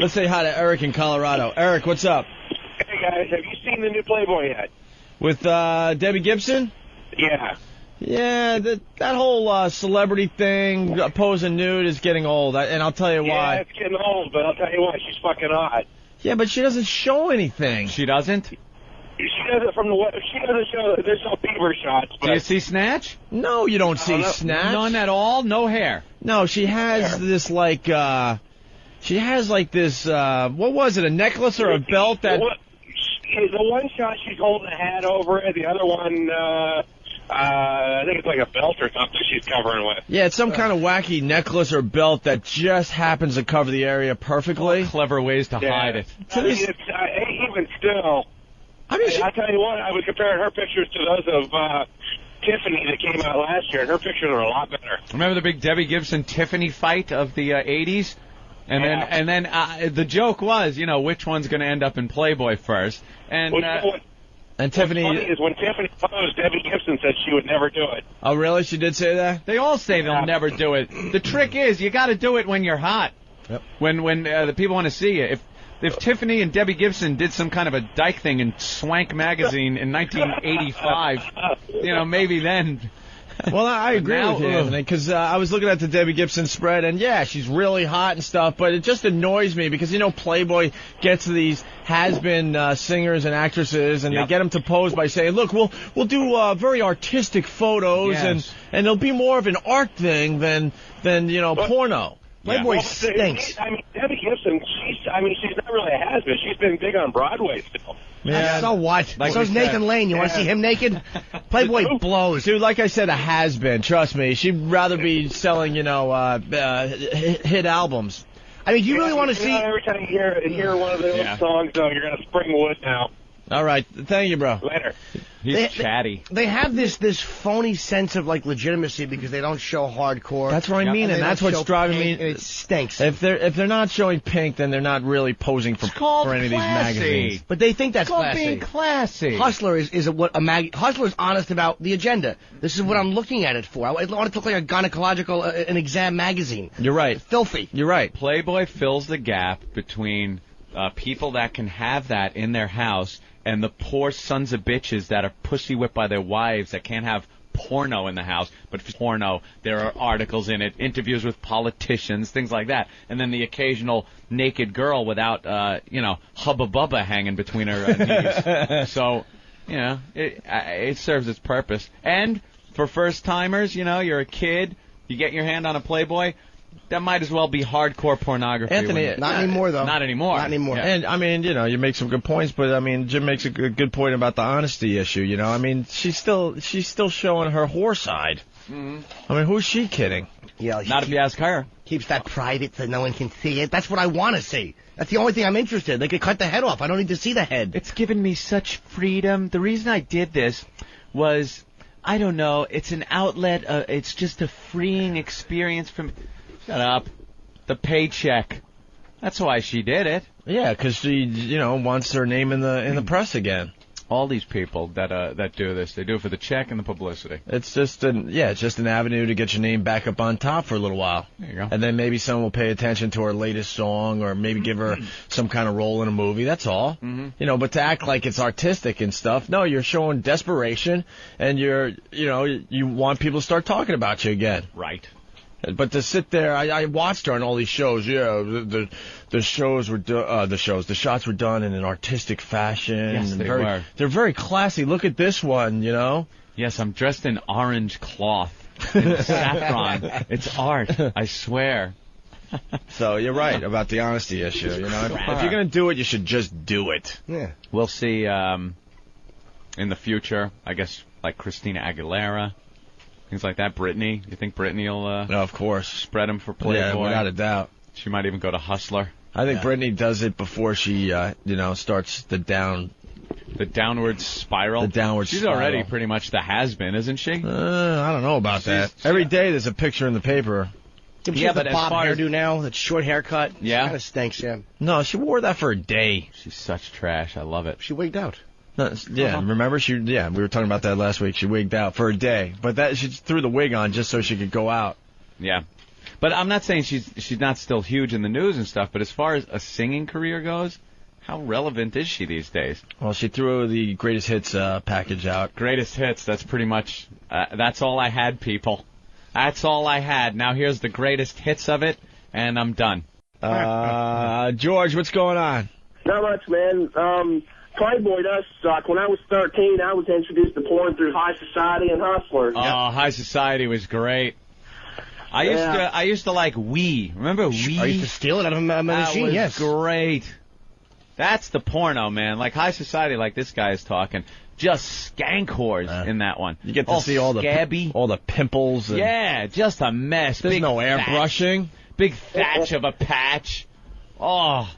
Let's say hi to Eric in Colorado. Eric, what's up? Hey, guys, have you seen the new Playboy yet? With Debbie Gibson? Yeah. Yeah, that whole celebrity thing, posing nude, is getting old, and I'll tell you why. Yeah, it's getting old, but I'll tell you what, she's fucking hot. Yeah, but she doesn't show anything. She doesn't? She does it from the web. She doesn't show. There's no beaver shots. But Do you see Snatch? No, you don't see Snatch. None at all? No hair? No, she has this, like, she has, like, this, what was it, a necklace or a belt that... The one shot she's holding a hat over it, the other one, I think it's like a belt or something she's covering with. Yeah, it's some kind of wacky necklace or belt that just happens to cover the area perfectly. Clever ways to hide it. Even still, I tell you what, I was comparing her pictures to those of Tiffany that came out last year, and her pictures are a lot better. Remember the big Debbie Gibson-Tiffany fight of the 80s? And then the joke was, which one's going to end up in Playboy first? And Tiffany. What's funny is when Tiffany posed, Debbie Gibson said she would never do it. Oh, really? She did say that? They all say they'll never do it. The trick is you got to do it when you're hot. Yep. When the people want to see you. If Tiffany and Debbie Gibson did some kind of a dyke thing in Swank magazine in 1985, maybe then. Well, I agree with you, Anthony, because I was looking at the Debbie Gibson spread, and yeah, she's really hot and stuff, but it just annoys me because, Playboy gets these has-been singers and actresses, and they get them to pose by saying, look, we'll do very artistic photos, and it'll be more of an art thing than porno. Playboy stinks. Debbie Gibson, she's not really a has-been. She's been big on Broadway still. Yeah. So what? So's Nathan Lane. You want to see him naked? Playboy blows. Dude, like I said, a has-been. Trust me. She'd rather be selling, hit albums. I mean, do you really want to see... Every time you hear one of those songs, though, you're going to spring wood now. All right. Thank you, bro. Later. He's chatty. They have this phony sense of, like, legitimacy because they don't show hardcore. That's what I mean, and that's what's driving me. And it stinks. If they're not showing pink, then they're not really posing for any of these magazines. But they think that's classy. Being classy. Hustler Hustler's honest about the agenda. This is what I'm looking at it for. I want it to look like a gynecological an exam magazine. You're right. Filthy. You're right. Playboy fills the gap between people that can have that in their house and the poor sons of bitches that are pussy whipped by their wives that can't have porno in the house. But for porno, there are articles in it, interviews with politicians, things like that. And then the occasional naked girl without, hubba bubba hanging between her knees. So, it serves its purpose. And for first timers, you're a kid, you get your hand on a Playboy. That might as well be hardcore pornography. Anthony, not anymore, though. Not anymore. Not anymore. Yeah. And, I mean, you make some good points, but, I mean, Jim makes a good point about the honesty issue, I mean, she's still showing her whore side. Mm-hmm. I mean, who's she kidding? Yeah, not if you ask her. Keeps that private so no one can see it. That's what I want to see. That's the only thing I'm interested in. They could cut the head off. I don't need to see the head. It's given me such freedom. The reason I did this was, I don't know, it's an outlet. It's just a freeing experience from... Shut up. The paycheck. That's why she did it. Yeah, because she, wants her name in the press again. All these people that do this, they do it for the check and the publicity. It's just an avenue to get your name back up on top for a little while. There you go. And then maybe someone will pay attention to her latest song, or maybe give her some kind of role in a movie. That's all. Mm-hmm. But to act like it's artistic and stuff, no, you're showing desperation, and you want people to start talking about you again. Right. But to sit there, I watched her on all these shows. Yeah, the shows were the shots were done in an artistic fashion. Yes, they were. They're very classy. Look at this one, Yes, I'm dressed in orange cloth and saffron. It's art, I swear. So you're right about the honesty issue. If you're gonna do it, you should just do it. Yeah. We'll see in the future. I guess like Christina Aguilera. Things like that. Britney. You think Britney will of course. Spread them for Playboy? Yeah, without a doubt. She might even go to Hustler. I think Britney does it before she, starts the downward spiral. She's already pretty much the has-been, isn't she? I don't know about that. Every day there's a picture in the paper. Yeah, but as far as hairdo now, that short haircut, kind of stinks. Yeah. No, she wore that for a day. She's such trash. I love it. She wigged out. No, remember we were talking about that last week. She wigged out for a day, but she threw the wig on just so she could go out. Yeah, But I'm not saying she's not still huge in the news and stuff, but as far as a singing career goes, how relevant is she these days? Well, she threw the greatest hits package out. Greatest hits, that's pretty much, that's all I had, people. That's all I had. Now here's the greatest hits of it, and I'm done. George, what's going on? Not much, man. Playboy does suck. When I was 13, I was introduced to porn through High Society and Hustler. Oh, High Society was great. I used to like Wii. Remember Wii? I used to steal it out of a machine, That yes. was great. That's the porno, man. Like High Society, like this guy is talking. Just skank whores in that one. You get to see all the pimples. And yeah, just a mess. There's big no airbrushing. Big thatch of a patch. Oh,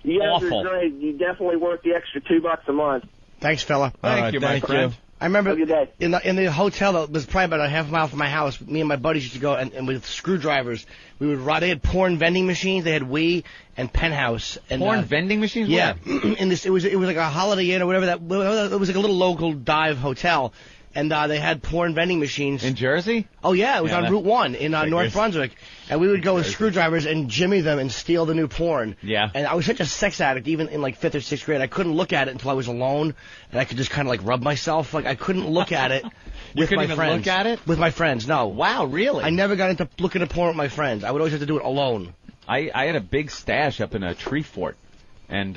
You guys awful. are great. You definitely worth the extra $2 a month. Thanks, fella. Thank you, my friend. I remember Have a good day. in the hotel that was probably about a half mile from my house, me and my buddies used to go, and with screwdrivers, we would ride. They had porn vending machines. They had Wii and Penthouse. And, Porn vending machines? Yeah. Where? In this, it was like a Holiday Inn or whatever. It was like a little local dive hotel. And they had porn vending machines. In Jersey? Oh, yeah. It was on Route 1 in North Brunswick. And we would go with screwdrivers and jimmy them and steal the new porn. Yeah. And I was such a sex addict, even in like 5th or 6th grade. I couldn't look at it until I was alone. And I could just kind of like rub myself. Like I couldn't look at it with couldn't my even friends. look at it? With my friends, no. Wow, really? I never got into looking at porn with my friends. I would always have to do it alone. I had a big stash up in a tree fort. And,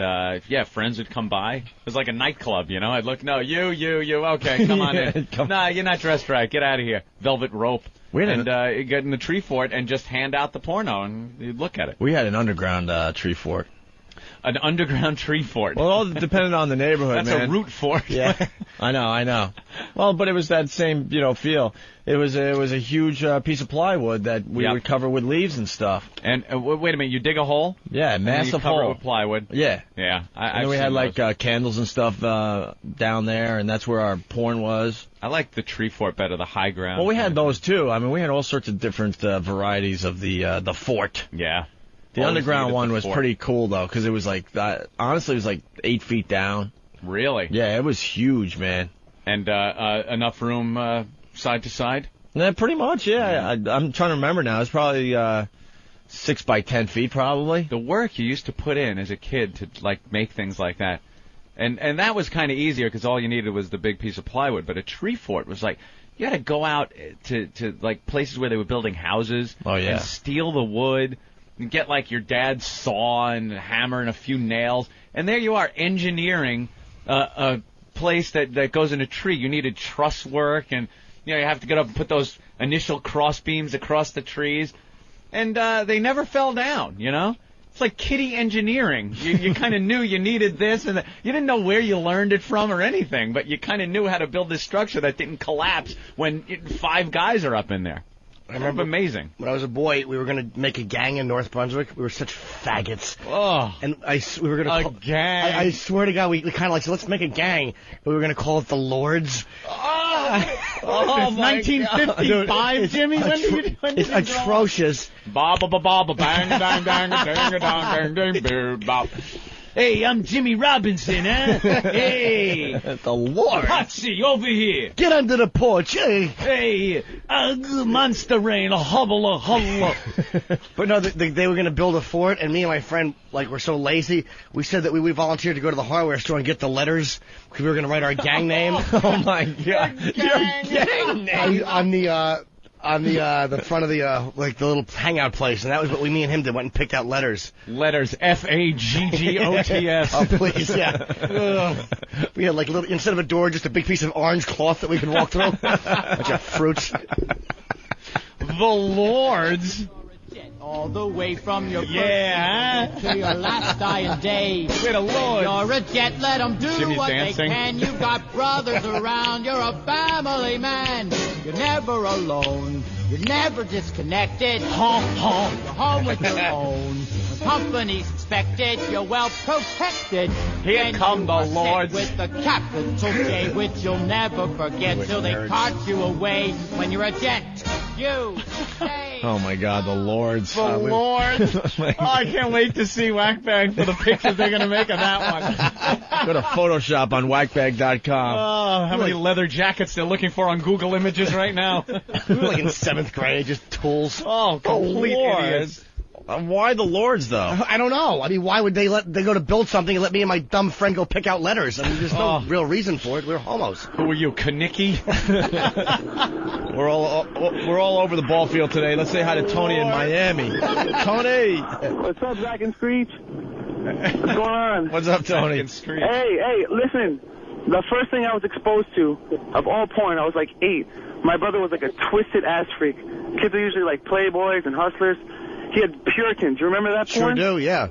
friends would come by. It was like a nightclub, you know? I'd look, no, you, okay, come on in. Nah, you're not dressed right. Get out of here. Velvet rope. And you get in the tree fort and just hand out the porno, and you'd look at it. We had an underground tree fort. An underground tree fort. Well, it all depended on the neighborhood, That's man. a root fort. Yeah, I know. Well, but it was that same, feel. It was a huge piece of plywood that we would cover with leaves and stuff. And wait a minute, you dig a hole? Yeah, massive cover hole. it with plywood. Yeah. Yeah. And then we had like candles and stuff down there, and that's where our porn was. I like the tree fort better, the high ground. Well, we had those too. I mean, we had all sorts of different varieties of the fort. Yeah. The underground one was pretty cool though, because it was like honestly, it was like 8 feet down. Really? Yeah, it was huge, man. And enough room side to side? Yeah, pretty much. Yeah, I'm trying to remember now. It's probably 6 by 10 feet, probably. The work you used to put in as a kid to like make things like that, and that was kind of easier because all you needed was the big piece of plywood. But a tree fort was like you had to go out to like places where they were building houses. Oh yeah. And steal the wood. And get like your dad's saw and hammer and a few nails, and there you are engineering a place that goes in a tree. You needed truss work, and you have to get up and put those initial cross beams across the trees, and they never fell down. It's like kiddie engineering. You kind of knew you needed this, and you didn't know where you learned it from or anything, but you kind of knew how to build this structure that didn't collapse when 5 guys are up in there. I remember amazing. When I was a boy, we were going to make a gang in North Brunswick. We were such faggots. Oh. And we were going to gang. I swear to God, we kind of like, so let's make a gang. But we were going to call it the Lords. Oh, 1955, Jimmy. When did it's atrocious. Ba ba ba ba ba bang bang bang dang dang dang dang bop. Hey, I'm Jimmy Robinson, huh? Hey, the Lord. Potsy, over here. Get under the porch, hey. Hey, monster rain, a hubble, a hubble. But no, they were going to build a fort, and me and my friend, like, were so lazy, we said that we volunteered to go to the hardware store and get the letters, because we were going to write our gang name. Oh, my God. Your gang name. On the front of the like the little hangout place, and that was what me and him did. Went and picked out letters. Letters FAGGOTS. Oh please, yeah. We had like little, instead of a door, just a big piece of orange cloth that we could walk through. Bunch of fruits. The Lords. All the way from your Yeah. birthday to your last dying day. We're the Lords. You're a jet, let them do Jimmy's what dancing. they can. You've got brothers around, you're a family man. You're never alone, you're never disconnected. Honk, honk. You're home with your own. When company's expected, you're well protected. Here Then come you the were sick lords. with the capital J, which you'll never forget till they cart you away when you're a gent. You stay. Oh my God, the Lords. The Lords. I can't wait to see Whackbag for the pictures they're going to make of that one. Go to Photoshop on whackbag.com. Oh, how many leather jackets they're looking for on Google Images right now. We were like in 7th grade, just tools. Oh, complete idiots. Why the Lords, though? I don't know. I mean, why would they go to build something and let me and my dumb friend go pick out letters? I mean, there's no real reason for it. We're homos. Who are you, Kanicki? We're all over the ball field today. Let's say hi to Tony in Miami. Tony! What's up, Zach and Screech? What's going on? What's up, Tony? Hey, listen. The first thing I was exposed to of all porn, I was like 8. My brother was like a twisted ass freak. Kids are usually like playboys and hustlers. He had Puritans. You remember that porn? Sure do, yeah.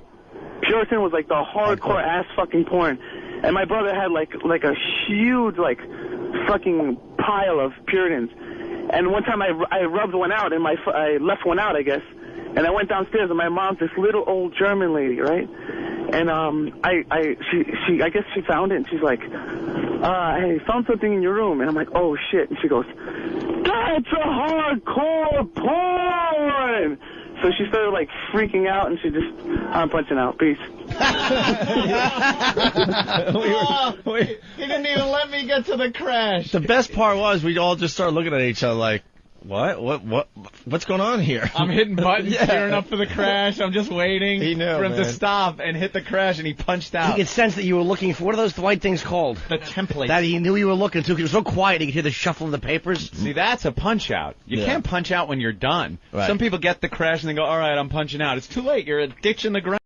Puritan was like the hardcore ass fucking porn. And my brother had like a huge like fucking pile of Puritans. And one time I rubbed one out and I left one out, I guess. And I went downstairs and my mom's this little old German lady, right? And I guess she found it and she's like, hey, found something in your room. And I'm like, oh shit. And she goes, that's a hardcore porn. So she started like freaking out and I'm punching out. Peace. He didn't even let me get to the crash. The best part was we'd all just start looking at each other like, what's going on here? I'm hitting buttons, gearing up for the crash. I'm just waiting for him to stop and hit the crash, and he punched out. He could sense that you were looking for, what are those white things called? The template. That he knew you were looking to. He was so quiet he could hear the shuffle of the papers. See, that's a punch out. You can't punch out when you're done. Right. Some people get the crash and they go, all right, I'm punching out. It's too late. You're a ditch in the ground.